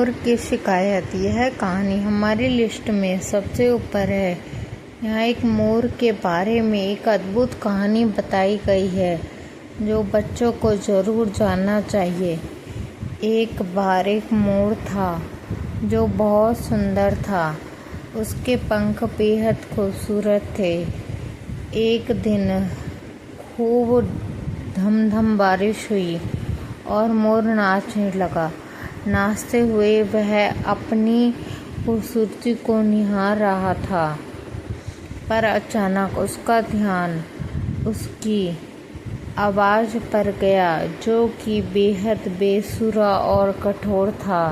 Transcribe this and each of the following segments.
मोर की शिकायत। यह कहानी हमारी लिस्ट में सबसे ऊपर है। यहाँ एक मोर के बारे में एक अद्भुत कहानी बताई गई है जो बच्चों को ज़रूर जानना चाहिए। एक बार एक मोर था जो बहुत सुंदर था। उसके पंख बेहद खूबसूरत थे। एक दिन खूब धमधम बारिश हुई और मोर नाचने लगा। नाचते हुए वह अपनी खूबसूरती को निहार रहा था, पर अचानक उसका ध्यान उसकी आवाज़ पर गया, जो कि बेहद बेसुरा और कठोर था।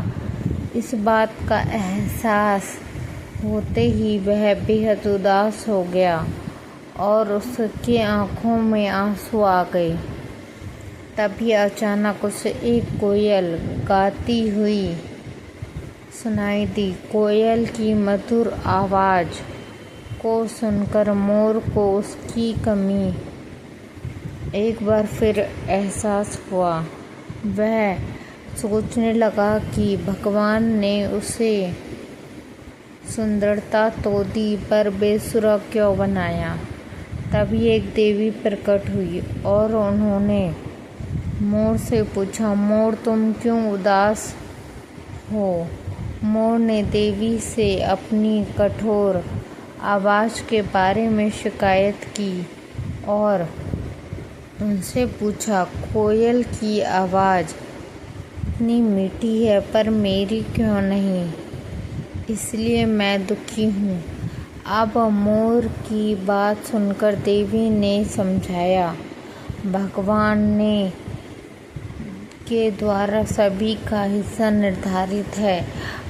इस बात का एहसास होते ही वह बेहद उदास हो गया और उसकी आँखों में आंसू आ गए। तभी अचानक उसे एक कोयल गाती हुई सुनाई दी। कोयल की मधुर आवाज़ को सुनकर मोर को उसकी कमी एक बार फिर एहसास हुआ। वह सोचने लगा कि भगवान ने उसे सुंदरता तो दी, पर बेसुरा क्यों बनाया। तभी एक देवी प्रकट हुई और उन्होंने मोर से पूछा, मोर तुम क्यों उदास हो। मोर ने देवी से अपनी कठोर आवाज़ के बारे में शिकायत की और उनसे पूछा, कोयल की आवाज़ इतनी मीठी है, पर मेरी क्यों नहीं, इसलिए मैं दुखी हूँ। अब मोर की बात सुनकर देवी ने समझाया, भगवान ने के द्वारा सभी का हिस्सा निर्धारित है।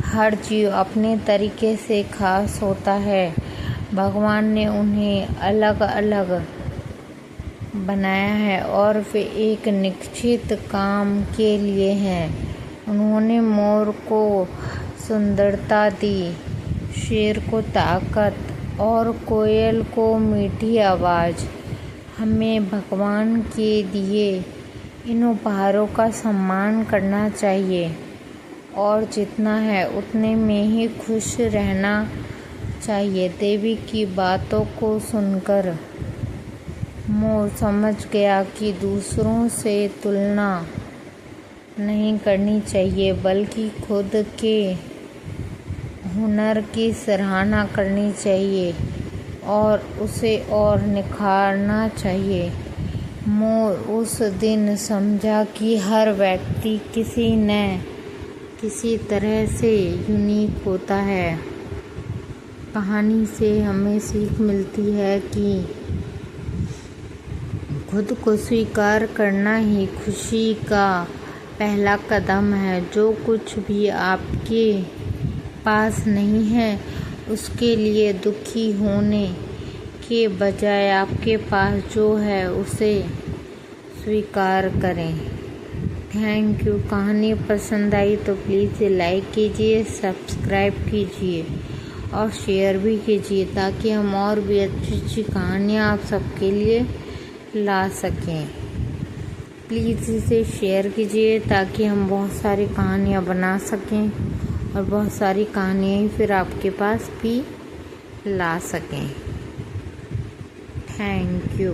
हर जीव अपने तरीके से खास होता है। भगवान ने उन्हें अलग अलग बनाया है और वे एक निश्चित काम के लिए हैं। उन्होंने मोर को सुंदरता दी, शेर को ताकत और कोयल को मीठी आवाज़। हमें भगवान के दिए इन उपहारों का सम्मान करना चाहिए और जितना है उतने में ही खुश रहना चाहिए। देवी की बातों को सुनकर मोर समझ गया कि दूसरों से तुलना नहीं करनी चाहिए, बल्कि खुद के हुनर की सराहना करनी चाहिए और उसे और निखारना चाहिए। मोर उस दिन समझा कि हर व्यक्ति किसी न किसी तरह से यूनिक होता है। कहानी से हमें सीख मिलती है कि खुद को स्वीकार करना ही खुशी का पहला कदम है। जो कुछ भी आपके पास नहीं है, उसके लिए दुखी होने के बजाय आपके पास जो है उसे स्वीकार करें। Thank you. कहानी पसंद आई तो प्लीज़ लाइक कीजिए, सब्सक्राइब कीजिए और शेयर भी कीजिए, ताकि हम और भी अच्छी अच्छी कहानियाँ आप सबके लिए ला सकें। प्लीज़ इसे शेयर कीजिए ताकि हम बहुत सारी कहानियाँ बना सकें और बहुत सारी कहानियाँ ही फिर आपके पास भी ला सकें। Thank you.